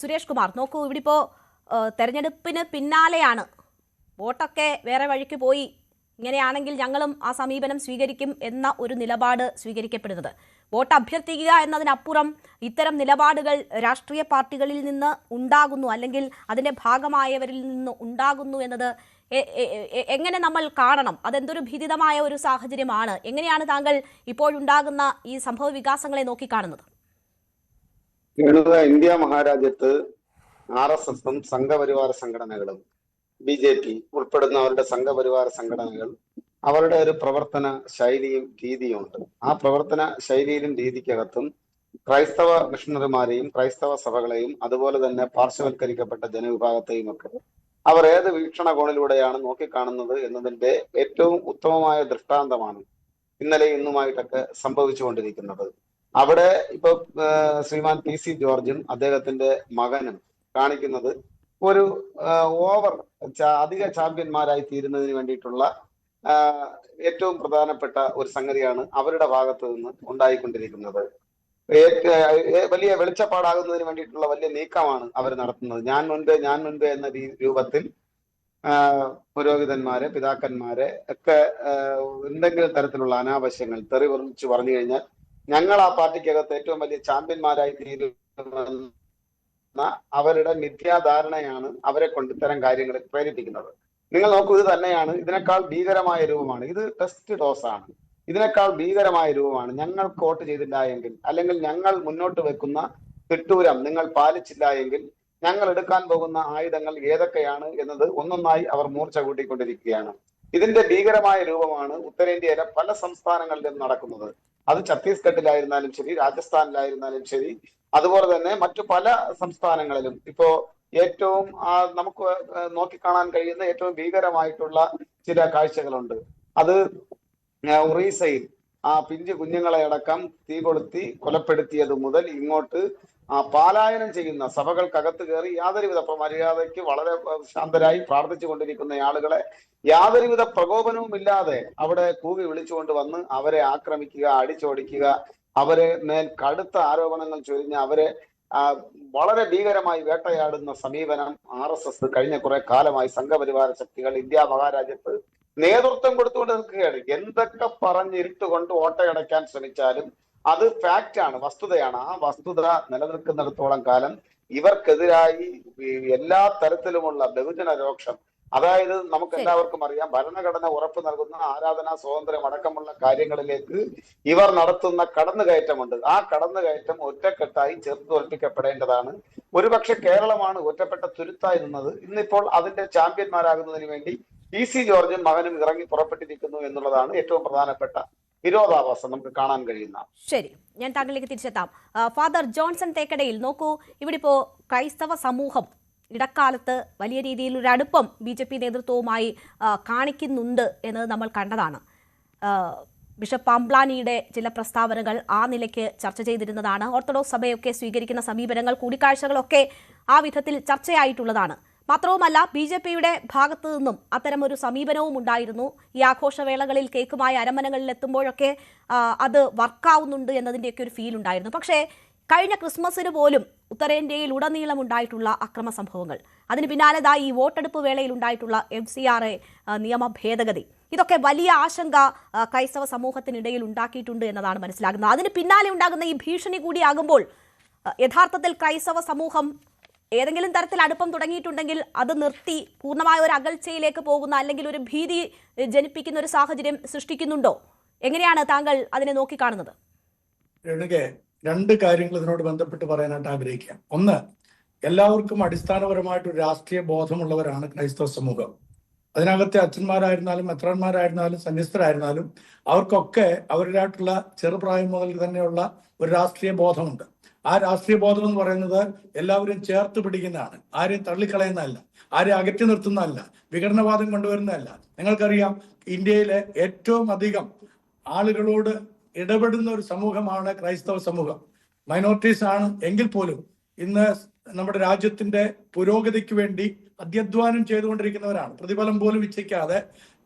സുരേഷ് കുമാർ, നോക്കൂ, ഇവിടെ ഇപ്പോൾ തെരഞ്ഞെടുപ്പിന് പിന്നാലെയാണ് വോട്ടൊക്കെ വേറെ വഴിക്ക് പോയി, ഇങ്ങനെയാണെങ്കിൽ ഞങ്ങളും ആ സമീപനം സ്വീകരിക്കും എന്ന ഒരു നിലപാട് സ്വീകരിക്കപ്പെടുന്നത്. വോട്ട് അഭ്യർത്ഥിക്കുക എന്നതിനപ്പുറം ഇത്തരം നിലപാടുകൾ രാഷ്ട്രീയ പാർട്ടികളിൽ നിന്ന് ഉണ്ടാകുന്നു, അല്ലെങ്കിൽ അതിൻ്റെ ഭാഗമായവരിൽ നിന്ന് ഉണ്ടാകുന്നു എന്നത് എങ്ങനെ നമ്മൾ കാണണം? അതെന്തൊരു ഭീതിതമായ ഒരു സാഹചര്യമാണ്. എങ്ങനെയാണ് താങ്കൾ ഇപ്പോഴുണ്ടാകുന്ന ഈ സംഭവ വികാസങ്ങളെ നോക്കിക്കാണുന്നത്? ഇന്ത്യ മഹാരാജ്യത്ത് RSSും സംഘപരിവാര സംഘടനകളും BJP ഉൾപ്പെടുന്നവരുടെ സംഘപരിവാര സംഘടനകൾ അവരുടെ ഒരു പ്രവർത്തന ശൈലിയും രീതിയും ഉണ്ട്. ആ പ്രവർത്തന ശൈലിയിലും രീതിക്കകത്തും ക്രൈസ്തവ മിഷണറിമാരെയും ക്രൈസ്തവ സഭകളെയും അതുപോലെ തന്നെ പാർശ്വവൽക്കരിക്കപ്പെട്ട ജനവിഭാഗത്തെയും ഒക്കെ അവർ ഏത് വീക്ഷണകോണിലൂടെയാണ് നോക്കിക്കാണുന്നത് എന്നതിന്റെ ഏറ്റവും ഉത്തമമായ ദൃഷ്ടാന്തമാണ് ഇന്നലെ ഇന്നുമായിട്ടൊക്കെ സംഭവിച്ചുകൊണ്ടിരിക്കുന്നത്. അവിടെ ഇപ്പൊ ശ്രീമാൻ PC ജോർജും അദ്ദേഹത്തിന്റെ മകനും കാണിക്കുന്നത് ഒരു അധിക ചാമ്പ്യന്മാരായി തീരുന്നതിന് വേണ്ടിയിട്ടുള്ള ഏറ്റവും പ്രധാനപ്പെട്ട ഒരു സംഗതിയാണ് അവരുടെ ഭാഗത്ത് നിന്ന് ഉണ്ടായിക്കൊണ്ടിരിക്കുന്നത്. വലിയ വെളിച്ചപ്പാടാകുന്നതിന് വേണ്ടിയിട്ടുള്ള വലിയ നീക്കമാണ് അവർ നടത്തുന്നത്. ഞാൻ മുൻപേ എന്ന രൂപത്തിൽ പുരോഹിതന്മാരെ, പിതാക്കന്മാരെ ഒക്കെ എന്തെങ്കിലും തരത്തിലുള്ള അനാവശ്യങ്ങൾ തെറി വിളിച്ചു പറഞ്ഞു കഴിഞ്ഞാൽ ഞങ്ങൾ ആ പാർട്ടിക്കകത്ത് ഏറ്റവും വലിയ ചാമ്പ്യന്മാരായി തീരുമെന്ന അവരുടെ മിഥ്യാധാരണയാണ് അവരെ കൊണ്ട് ഇത്തരം കാര്യങ്ങളിൽ പ്രേരിപ്പിക്കുന്നത്. നിങ്ങൾ നോക്കൂ, ഇത് തന്നെയാണ്, ഇതിനേക്കാൾ ഭീകരമായ രൂപമാണ്. ഇത് ടെസ്റ്റ് ഡോസ് ആണ്. ഇതിനേക്കാൾ ഭീകരമായ രൂപമാണ്. ഞങ്ങൾ വോട്ട് ചെയ്തില്ല എങ്കിൽ, അല്ലെങ്കിൽ ഞങ്ങൾ മുന്നോട്ട് വെക്കുന്ന തിട്ടൂരം നിങ്ങൾ പാലിച്ചില്ല എങ്കിൽ ഞങ്ങൾ എടുക്കാൻ പോകുന്ന ആയുധങ്ങൾ ഏതൊക്കെയാണ് എന്നത് ഒന്നൊന്നായി അവർ മൂർച്ച കൂട്ടിക്കൊണ്ടിരിക്കുകയാണ്. ഇതിന്റെ ഭീകരമായ രൂപമാണ് ഉത്തരേന്ത്യയിലെ പല സംസ്ഥാനങ്ങളിലും നടക്കുന്നത്. അത് ഛത്തീസ്ഗഡിലായിരുന്നാലും ശരി, രാജസ്ഥാനിലായിരുന്നാലും ശരി, അതുപോലെ തന്നെ മറ്റു പല സംസ്ഥാനങ്ങളിലും ഇപ്പോ ഏറ്റവും നമുക്ക് നോക്കിക്കാണാൻ കഴിയുന്ന ഏറ്റവും ഭീകരമായിട്ടുള്ള ചില കാഴ്ചകളുണ്ട്. അത് ഒറീസയിൽ ആ പിഞ്ചു കുഞ്ഞുങ്ങളെ അടക്കം തീ കൊളുത്തി കൊലപ്പെടുത്തിയത് മുതൽ ഇങ്ങോട്ട് പാലായനം ചെയ്യുന്ന സഭകൾക്കകത്ത് കയറി യാതൊരുവിധ മര്യാദയ്ക്ക് വളരെ ശാന്തരായി പ്രാർത്ഥിച്ചു കൊണ്ടിരിക്കുന്ന ആളുകളെ യാതൊരുവിധ പ്രകോപനവും ഇല്ലാതെ അവിടെ കൂവി വിളിച്ചുകൊണ്ട് വന്ന് അവരെ ആക്രമിക്കുക, അടിച്ചോടിക്കുക, അവരെ മേൽ കടുത്ത ആരോപണങ്ങൾ ചൊരിഞ്ഞ് അവരെ വളരെ ഭീകരമായി വേട്ടയാടുന്ന സമീപനം RSS കഴിഞ്ഞ കുറെ കാലമായി സംഘപരിവാര ശക്തികൾ ഇന്ത്യ മഹാരാജ്യത്ത് നേതൃത്വം കൊടുത്തുകൊണ്ട് നിൽക്കുകയാണ്. എന്തൊക്കെ പറഞ്ഞിരുട്ടുകൊണ്ട് ഓട്ടയടയ്ക്കാൻ ശ്രമിച്ചാലും അത് ഫാക്റ്റാണ്, വസ്തുതയാണ്. ആ വസ്തുത നിലനിൽക്കുന്നിടത്തോളം കാലം ഇവർക്കെതിരായി എല്ലാ തരത്തിലുമുള്ള ബഹുജന രോക്ഷം, അതായത് നമുക്ക് എല്ലാവർക്കും അറിയാം, ഭരണഘടന ഉറപ്പ് നൽകുന്ന ആരാധനാ സ്വാതന്ത്ര്യം അടക്കമുള്ള കാര്യങ്ങളിലേക്ക് ഇവർ നടത്തുന്ന കടന്നുകയറ്റമുണ്ട്. ആ കടന്നുകയറ്റം ഒറ്റക്കെട്ടായി ചെറുതോൽപ്പിക്കപ്പെടേണ്ടതാണ്. ഒരുപക്ഷെ കേരളമാണ് ഒറ്റപ്പെട്ട തുരുത്തായി നിന്നത്. ഇന്നിപ്പോൾ അതിന്റെ ചാമ്പ്യന്മാരാകുന്നതിന് വേണ്ടി PC ജോർജും മകനും ഇറങ്ങി പുറപ്പെട്ടിരിക്കുന്നു എന്നുള്ളതാണ് ഏറ്റവും പ്രധാനപ്പെട്ട വിരോധാഭാസം നമുക്ക് കാണാൻ കഴിയുന്ന. ശരി, ഞാൻ താങ്കളിലേക്ക് തിരിച്ചെത്താം. ഫാദർ ജോൺസൺ തേക്കടയിൽ, നോക്കൂ, ഇവിടെ ഇപ്പോൾ ക്രൈസ്തവ സമൂഹം ഇടക്കാലത്ത് വലിയ രീതിയിൽ ഒരു അടുപ്പം BJP നേതൃത്വവുമായി കാണിക്കുന്നുണ്ട് എന്നത് നമ്മൾ കണ്ടതാണ്. ബിഷപ്പ് പാംപ്ലാനിയുടെ ചില പ്രസ്താവനകൾ ആ നിലയ്ക്ക് ചർച്ച ചെയ്തിരുന്നതാണ്. ഓർത്തഡോക്സ് സഭയൊക്കെ സ്വീകരിക്കുന്ന സമീപനങ്ങൾ, കൂടിക്കാഴ്ചകളൊക്കെ ആ വിധത്തിൽ ചർച്ചയായിട്ടുള്ളതാണ്. മാത്രവുമല്ല, BJPയുടെ ഭാഗത്തു നിന്നും അത്തരമൊരു സമീപനവും ഉണ്ടായിരുന്നു. ഈ ആഘോഷവേളകളിൽ കേക്കുമായി അരമനകളിൽ എത്തുമ്പോഴൊക്കെ അത് വർക്കാവുന്നുണ്ട് എന്നതിൻ്റെയൊക്കെ ഒരു ഫീൽ ഉണ്ടായിരുന്നു. പക്ഷേ കഴിഞ്ഞ ക്രിസ്മസിന് പോലും ഉത്തരേന്ത്യയിൽ ഉടനീളം ഉണ്ടായിട്ടുള്ള അക്രമ സംഭവങ്ങൾ, അതിന് പിന്നാലെ ഈ വോട്ടെടുപ്പ് വേളയിൽ ഉണ്ടായിട്ടുള്ള FCRA നിയമ ഭേദഗതി, ഇതൊക്കെ വലിയ ആശങ്ക ക്രൈസ്തവ സമൂഹത്തിനിടയിൽ ഉണ്ടാക്കിയിട്ടുണ്ട് എന്നതാണ് മനസ്സിലാകുന്നത്. അതിന് പിന്നാലെ ഉണ്ടാകുന്ന ഈ ഭീഷണി കൂടിയാകുമ്പോൾ യഥാർത്ഥത്തിൽ ക്രൈസ്തവ സമൂഹം ഏതെങ്കിലും തരത്തിൽ അടുപ്പം തുടങ്ങിയിട്ടുണ്ടെങ്കിൽ അത് നിർത്തി പൂർണ്ണമായ ഒരു അകൽച്ചയിലേക്ക് പോകുന്ന, അല്ലെങ്കിൽ ഒരു ഭീതി ജനിപ്പിക്കുന്ന ഒരു സാഹചര്യം സൃഷ്ടിക്കുന്നുണ്ടോ? എങ്ങനെയാണ് താങ്കൾ അതിനെ നോക്കിക്കാണുന്നത്? രണ്ട് കാര്യങ്ങൾ ഇതിനോട് ബന്ധപ്പെട്ട് പറയാനായിട്ട് ആഗ്രഹിക്കാം. ഒന്ന്, എല്ലാവർക്കും അടിസ്ഥാനപരമായിട്ടൊരു രാഷ്ട്രീയ ബോധമുള്ളവരാണ് ക്രൈസ്തവ സമൂഹം. അതിനകത്തെ അച്ഛന്മാരായിരുന്നാലും മെത്രാന്മാരായിരുന്നാലും സന്യസ്തരായിരുന്നാലും അവർക്കൊക്കെ അവരുടേതായിട്ടുള്ള ചെറുപ്രായം മുതൽ തന്നെയുള്ള ഒരു രാഷ്ട്രീയ ബോധമുണ്ട്. ആ രാഷ്ട്രീയ ബോധം എന്ന് പറയുന്നത് എല്ലാവരും ചേർത്ത് പിടിക്കുന്നതാണ്. ആരെയും തള്ളിക്കളയുന്നതല്ല, ആരെയും അകറ്റി നിർത്തുന്നതല്ല, വിഘടനവാദം കൊണ്ടുവരുന്നതല്ല. നിങ്ങൾക്കറിയാം, ഇന്ത്യയിലെ ഏറ്റവും അധികം ആളുകളോട് ഇടപെടുന്ന ഒരു സമൂഹമാണ് ക്രൈസ്തവ സമൂഹം. മൈനോറിറ്റീസ് ആണ് എങ്കിൽ പോലും ഇന്ന് നമ്മുടെ രാജ്യത്തിന്റെ പുരോഗതിക്ക് വേണ്ടി അത്യധ്വാനം ചെയ്തുകൊണ്ടിരിക്കുന്നവരാണ്. പ്രതിഫലം പോലും ഇച്ഛിക്കാതെ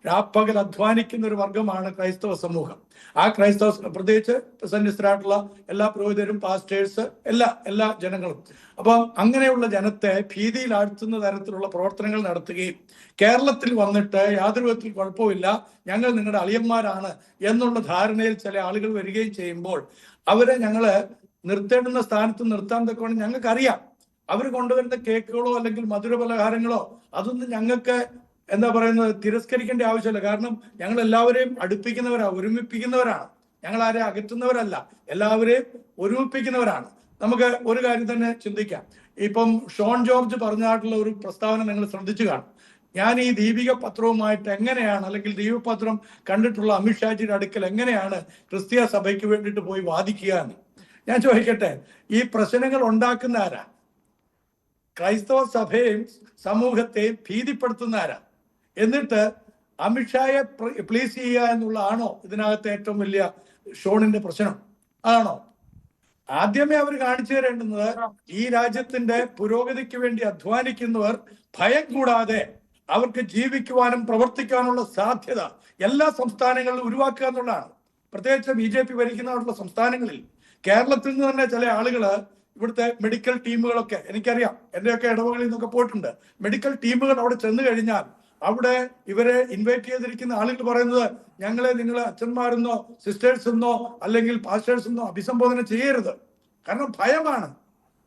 രാപ്പകൽ അധ്വാനിക്കുന്ന ഒരു വർഗമാണ് ക്രൈസ്തവ സമൂഹം. ആ ക്രൈസ്തവ പ്രത്യേകിച്ച് സന്യസ്തരായിട്ടുള്ള എല്ലാ പുരോഹിതരും, പാസ്റ്റേഴ്സ്, എല്ലാ ജനങ്ങളും. അപ്പൊ അങ്ങനെയുള്ള ജനത്തെ ഭീതിയിലാഴ്ത്തുന്ന തരത്തിലുള്ള പ്രവർത്തനങ്ങൾ നടത്തുകയും കേരളത്തിൽ വന്നിട്ട് യാതൊരു വിധത്തിൽ കുഴപ്പമില്ല, ഞങ്ങൾ നിങ്ങളുടെ അളിയന്മാരാണ് എന്നുള്ള ധാരണയിൽ ചില ആളുകൾ വരികയും ചെയ്യുമ്പോൾ അവരെ ഞങ്ങള് നിർത്തേണ്ടുന്ന സ്ഥാനത്ത് നിർത്താൻ തക്കോണം ഞങ്ങൾക്കറിയാം. അവർ കൊണ്ടുവരുന്ന കേക്കുകളോ അല്ലെങ്കിൽ മധുര പലഹാരങ്ങളോ അതൊന്നും ഞങ്ങൾക്ക് എന്താ പറയുന്നത് തിരസ്കരിക്കേണ്ട ആവശ്യമില്ല. കാരണം ഞങ്ങൾ എല്ലാവരെയും അടുപ്പിക്കുന്നവരാണ്, ഒരുമിപ്പിക്കുന്നവരാണ്. ഞങ്ങൾ ആരെ അകറ്റുന്നവരല്ല, എല്ലാവരെയും ഒരുമിപ്പിക്കുന്നവരാണ്. നമുക്ക് ഒരു കാര്യം തന്നെ ചിന്തിക്കാം. ഇപ്പം ഷോൺ ജോർജ് പറഞ്ഞായിട്ടുള്ള ഒരു പ്രസ്താവന നിങ്ങൾ ശ്രദ്ധിച്ചു കാണും. ഞാൻ ഈ ദീപിക പത്രവുമായിട്ട് എങ്ങനെയാണ്, അല്ലെങ്കിൽ ദീപപത്രം കണ്ടിട്ടുള്ള അമിത്ഷാജിയുടെ അടുക്കൽ എങ്ങനെയാണ് ക്രിസ്തീയ സഭയ്ക്ക് വേണ്ടിയിട്ട് പോയി വാദിക്കുക എന്ന് ഞാൻ ചോദിക്കട്ടെ. ഈ പ്രശ്നങ്ങൾ ഉണ്ടാക്കുന്ന ആരാ? ക്രൈസ്തവ സഭയെയും സമൂഹത്തെയും ഭീതിപ്പെടുത്തുന്ന ആരാ? എന്നിട്ട് അമിത്ഷായെ പ്ലീസ് ചെയ്യുക എന്നുള്ളതാണോ ഇതിനകത്ത് ഏറ്റവും വലിയ ഷോണിന്റെ പ്രശ്നം? ആണോ? ആദ്യമേ അവർ കാണിച്ചു തരേണ്ടുന്നത് ഈ രാജ്യത്തിന്റെ പുരോഗതിക്ക് വേണ്ടി അധ്വാനിക്കുന്നവർ ഭയം കൂടാതെ അവർക്ക് ജീവിക്കുവാനും പ്രവർത്തിക്കാനുള്ള സാധ്യത എല്ലാ സംസ്ഥാനങ്ങളിലും ഉരുവാക്കുക എന്നുള്ളതാണ്. പ്രത്യേകിച്ച് BJP ഭരിക്കുന്നവരുള്ള സംസ്ഥാനങ്ങളിൽ. കേരളത്തിൽ നിന്ന് തന്നെ ചില ആളുകള് ഇവിടുത്തെ മെഡിക്കൽ ടീമുകളൊക്കെ, എനിക്കറിയാം, എന്റെയൊക്കെ ഇടവകളിൽ നിന്നൊക്കെ പോയിട്ടുണ്ട്. മെഡിക്കൽ ടീമുകൾ അവിടെ ചെന്ന് കഴിഞ്ഞാൽ അവിടെ ഇവരെ ഇൻവൈറ്റ് ചെയ്തിരിക്കുന്ന ആളുകൾ പറയുന്നത്, ഞങ്ങളെ നിങ്ങൾ അച്ഛന്മാരെന്നോ സിസ്റ്റേഴ്സ് എന്നോ അല്ലെങ്കിൽ പാസ്റ്റേഴ്സ് എന്നോ അഭിസംബോധന ചെയ്യരുത്. കാരണം ഭയമാണ്.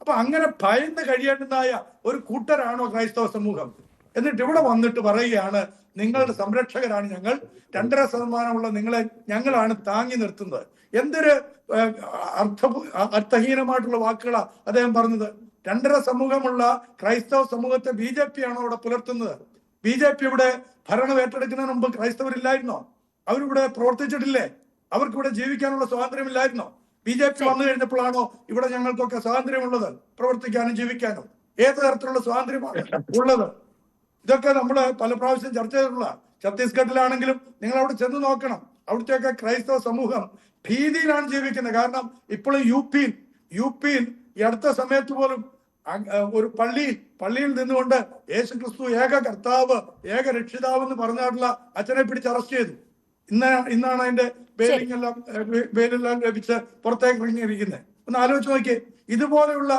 അപ്പൊ അങ്ങനെ ഭയന്ന് കഴിയേണ്ടതായ ഒരു കൂട്ടരാണോ ക്രൈസ്തവ സമൂഹം? എന്നിട്ട് ഇവിടെ വന്നിട്ട് പറയുകയാണ്, നിങ്ങളുടെ സംരക്ഷകരാണ് ഞങ്ങൾ, 2.5% നിങ്ങളെ ഞങ്ങളാണ് താങ്ങി നിർത്തുന്നത്. എന്തൊരു അർത്ഥഹീനമായിട്ടുള്ള വാക്കുകളാ അദ്ദേഹം പറഞ്ഞത്. 2.5 സമൂഹമുള്ള ക്രൈസ്തവ സമൂഹത്തെ BJP ആണോ ഇവിടെ പുലർത്തുന്നത്? BJP ഇവിടെ ഭരണം ഏറ്റെടുക്കുന്നതിന് മുമ്പ് ക്രൈസ്തവരില്ലായിരുന്നോ? അവരിവിടെ പ്രവർത്തിച്ചിട്ടില്ലേ? അവർക്കിവിടെ ജീവിക്കാനുള്ള സ്വാതന്ത്ര്യമില്ലായിരുന്നോ? BJP വന്നു കഴിഞ്ഞപ്പോഴാണോ ഇവിടെ ഞങ്ങൾക്കൊക്കെ സ്വാതന്ത്ര്യമുള്ളത്, പ്രവർത്തിക്കാനും ജീവിക്കാനും? ഏത് തരത്തിലുള്ള സ്വാതന്ത്ര്യമാണ് ഉള്ളത്? ഇതൊക്കെ നമ്മൾ പല പ്രാവശ്യം ചർച്ച ചെയ്തിട്ടുള്ള. ഛത്തീസ്ഗഡിലാണെങ്കിലും നിങ്ങൾ അവിടെ ചെന്ന് നോക്കണം. അവിടുത്തെയൊക്കെ ക്രൈസ്തവ സമൂഹം ഭീതിയിലാണ് ജീവിക്കുന്നത്. കാരണം ഇപ്പോഴും യു പിയിൽ ഈ അടുത്ത സമയത്ത് പോലും ഒരു പള്ളിയിൽ നിന്നുകൊണ്ട് യേശു ക്രിസ്തു ഏക കർത്താവ്, ഏക രക്ഷിതാവ് എന്ന് പറഞ്ഞായിട്ടുള്ള അച്ഛനെ പിടിച്ച് അറസ്റ്റ് ചെയ്തു. ഇന്നാണ് അതിന്റെ ബെയിലെല്ലാം ലഭിച്ച് പുറത്തേക്ക് ഇറങ്ങിയിരിക്കുന്നത്. ഒന്ന് ആലോചിച്ച് നോക്കിയേ. ഇതുപോലെയുള്ള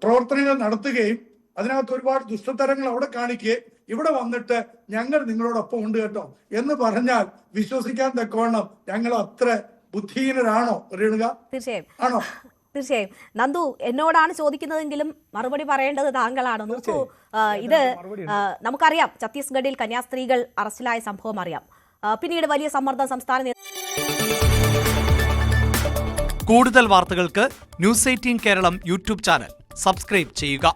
പ്രവർത്തനങ്ങൾ നടത്തുകയും അതിനകത്ത് ഒരുപാട് ദുഷ്ടതരങ്ങൾ അവിടെ കാണിക്കുകയും ഇവിടെ വന്നിട്ട് ഞങ്ങൾ നിങ്ങളോടൊപ്പം ഉണ്ട് കേട്ടോ എന്ന് പറഞ്ഞാൽ വിശ്വസിക്കാൻ തക്കവണ്ണം ഞങ്ങൾ അത്ര ബുദ്ധിഹീനരാണോ രേണുക? തീർച്ചയായും ആണോ? തീർച്ചയായും. നന്ദു എന്നോടാണ് ചോദിക്കുന്നതെങ്കിലും മറുപടി പറയേണ്ടത് താങ്കളാണ്. നോക്കൂ, ഇത് നമുക്കറിയാം, ഛത്തീസ്ഗഡിൽ കന്യാസ്ത്രീകൾ അറസ്റ്റിലായ സംഭവം അറിയാം. പിന്നീട് വലിയ സമ്മർദ്ദം സംസ്ഥാന. കൂടുതൽ വാർത്തകൾക്ക് News 18 Keralam YouTube channel subscribe ചെയ്യുക.